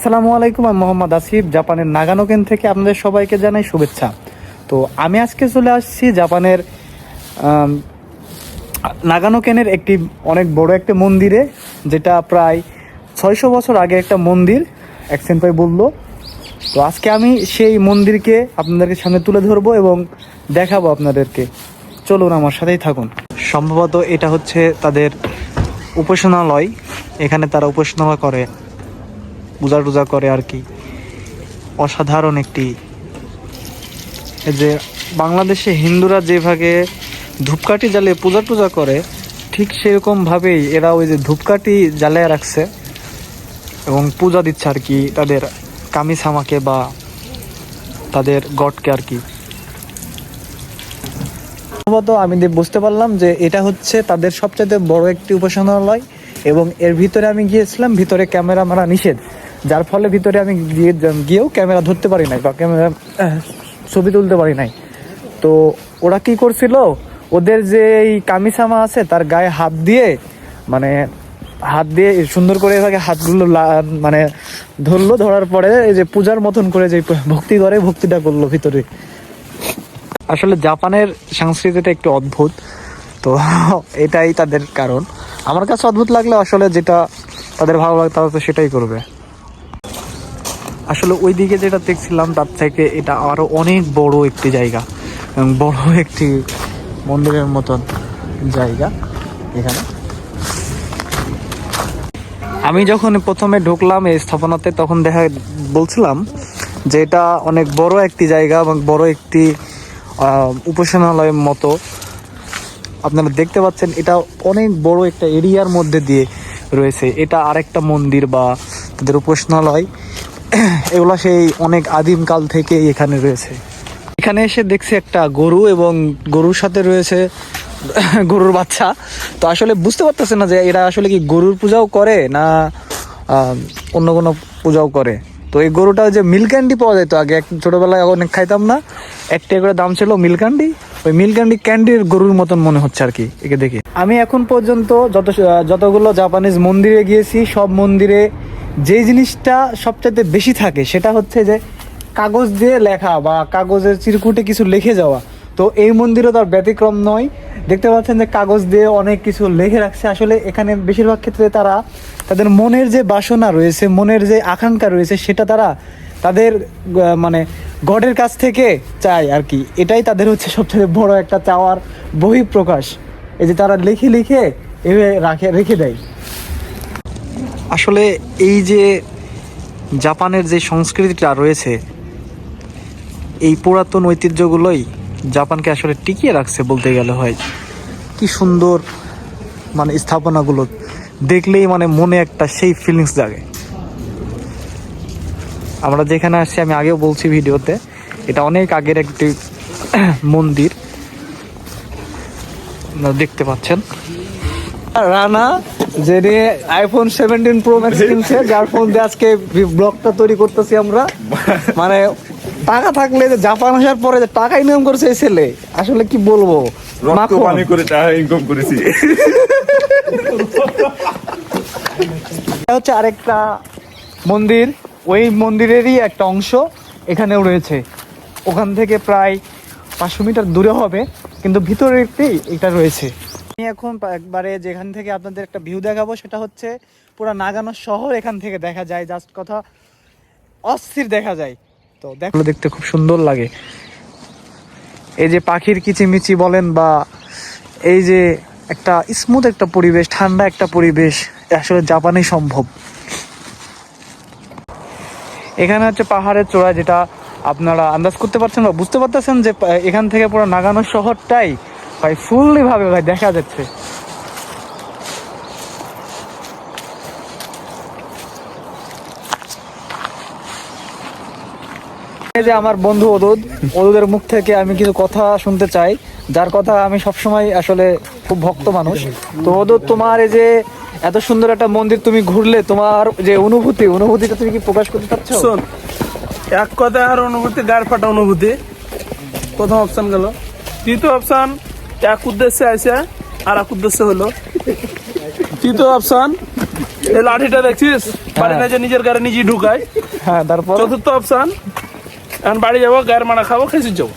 আসসালামু আলাইকুম, আমি মোহাম্মদ আসিফ, জাপানের নাগানো কেন থেকে আপনাদের সবাইকে জানাই শুভেচ্ছা। তো আমি আজকে চলে আসছি জাপানের নাগানো কেনের একটি অনেক বড় একটা মন্দিরে, যেটা প্রায় 600 বছর আগে একটা মন্দির, এক সেনপাই বললো। তো আজকে আমি সেই মন্দিরকে আপনাদেরকে সামনে তুলে ধরবো এবং দেখাবো আপনাদেরকে। চলুন আমার সাথেই থাকুন। সম্ভবত এটা হচ্ছে তাদের উপাসনালয়, এখানে তারা উপাসনা করে, পূজা টুজা করে আর কি। অসাধারণ একটি, এই যে বাংলাদেশে হিন্দুরা যেভাবে ধূপকাঠি জ্বালিয়ে পূজা টুজা করে, ঠিক সেরকমভাবেই এরা ওই যে ধূপকাঠি জ্বালিয়ে রাখছে এবং পূজা দিচ্ছে আর কি তাদের কামিসামাকে বা তাদের গডকে আর কি। সম্ভবত আমি বুঝতে পারলাম যে এটা হচ্ছে তাদের সবচেয়ে বড় একটি উপাসনালয় এবং এর ভিতরে আমি গিয়েছিলাম, ভিতরে ক্যামেরা মারা নিষেধ, যার ফলে ভিতরে আমি গিয়েও ক্যামেরা ধরতে পারি নাই বা ক্যামেরা ছবি তুলতে পারি নাই। তো ওরা কি করছিল, ওদের যে এই কামিসামা আছে তার গায়ে হাত দিয়ে সুন্দর করে এভাবে হাতগুলো মানে ধরলো, ধরার পরে এই যে পূজার মতন করে যে ভক্তি করে, ভক্তিটা করলো ভিতরে। আসলে জাপানের সংস্কৃতিটা একটু অদ্ভুত, তো এটাই তাদের কারণ। আমার কাছে অদ্ভুত লাগলে আসলে যেটা তাদের ভালো লাগে তারা তো সেটাই করবে। আসলে ওই দিকে যেটা দেখছিলাম তার থেকে এটা আরো অনেক বড় একটি জায়গা এবং বড় একটি মন্দিরের মতন জায়গা এখানে। আমি যখন প্রথমে ঢুকলাম এই স্থাপনাতে তখন বলছিলাম যে এটা অনেক বড় একটি জায়গা এবং বড় একটি উপাসনালয়ের মতো। আপনারা দেখতে পাচ্ছেন এটা অনেক বড় একটা এরিয়ার মধ্যে দিয়ে রয়েছে। এটা আরেকটা মন্দির বা তাদের উপাসনালয়, এগুলা সেই অনেক আদিম কাল থেকে এখানে রয়েছে। এখানে এসে দেখছি একটা গরু এবং গরুর সাথে রয়েছে গরুর বাচ্চা। তো আসলে বুঝতে পারতেছে না যে এরা আসলে কি গরুর পূজাও করে না অন্য কোনো পূজাও করে। তো এই গরুটা যে মিল্ক ক্যান্ডি পাওয়া যেত আগে, ছোটবেলায় অনেক খাইতাম না, 1 টাকা করে দাম ছিল মিল্ক ক্যান্ডি, ওই মিল্ক ক্যান্ডি ক্যান্ডির গরুর মতন মনে হচ্ছে আর কি একে দেখে। আমি এখন পর্যন্ত যতগুলো জাপানিজ মন্দিরে গিয়েছি, সব মন্দিরে যেই জিনিসটা সবচাইতে বেশি থাকে সেটা হচ্ছে যে কাগজ দিয়ে লেখা বা কাগজের চিরকুটে কিছু লিখে যাওয়া। তো এই মন্দিরও তার ব্যতিক্রম নয়। দেখতে পাচ্ছেন যে কাগজ দিয়ে অনেক কিছু লিখে রাখছে। আসলে এখানে বেশিরভাগ ক্ষেত্রে তারা তাদের মনের যে বাসনা রয়েছে, মনের যে আকাঙ্ক্ষা রয়েছে, সেটা তারা তাদের গডের কাছ থেকে চায় আর কি। এটাই তাদের হচ্ছে সবচেয়ে বড় একটা চাওয়ার বহিঃপ্রকাশ। এই যে তারা লিখে লিখে এভাবে রেখে দেয়। আসলে এই যে জাপানের যে সংস্কৃতিটা রয়েছে, এই পুরাতন ঐতিহ্যগুলোই জাপানকে আসলে টিকিয়ে রাখছে বলতে গেলে হয়। কি সুন্দর স্থাপনাগুলো দেখলেই মনে একটা সেই ফিলিংস জাগে। আমরা যেখানে আসছি, আমি আগেও বলছি ভিডিওতে, এটা অনেক আগের একটি মন্দির দেখতে পাচ্ছেন। রানা যে আইফোন 17 প্রো ম্যাক্স কিনছে, যার ফোন দিয়ে আজকে ব্লগটা তৈরি করতেছি আমরা। টাকা থাকলে যে জাপান আসার পরে যে টাকা ইনকাম করছে এই ছেলে, আসলে কি বলবো, পানি করে টাকা ইনকাম করেছি। হচ্ছে আরেকটা মন্দির, ওই মন্দিরেরই একটা অংশ এখানেও রয়েছে। ওখান থেকে প্রায় 500 মিটার দূরে হবে, কিন্তু ভিতরে এটা রয়েছে। আমি এখন একবারে যেখান থেকে আপনাদের একটা ভিউ দেখাবো, সেটা হচ্ছে পুরো নাগানো শহর এখান থেকে দেখা যায়। জাস্ট কথা অস্থির দেখা যায়। তো দেখতে খুব সুন্দর লাগে। এই যে পাখির কিচিমিচি বলেন বা এই যে একটা স্মুথ একটা পরিবেশ, ঠান্ডা একটা পরিবেশ, আসলে জাপানে সম্ভব। এখানে হচ্ছে পাহাড়ের চূড়ায়, যেটা আপনারা আন্দাজ করতে পারছেন বা বুঝতে পারতেছেন যে এখান থেকে পুরো নাগানো শহরটাই ভাই ফুললি ভাবে ভাই দেখা যাচ্ছে। এই যে আমার বন্ধু ওদের মুখ থেকে আমি কিছু কথা শুনতে চাই, যার কথা আমি সবসময় আসলে খুব ভক্ত মানুষ। তো তোমার এই যে এত সুন্দর একটা মন্দির তুমি ঘুরলে, তোমার যে অনুভূতিটা তুমি কি প্রকাশ করতে চাচ্ছ? শোন, এক কথা আর অনুভূতি, গাড় ফাটা অনুভূতি। প্রথম অপশন গেল, তৃতীয় অপশন এক উদ্দেশ্যে আসে আর এক উদ্দেশ্য হলো। তৃতীয় অপশন এই লাঠিটা দেখছিস বাড়ি না যে নিজের গাড়ি নিজেই ঢুকায়। হ্যাঁ তারপর চতুর্থ অপশন এখন বাড়ি যাবো গায়ের মারা খাবো খেসি যাবো।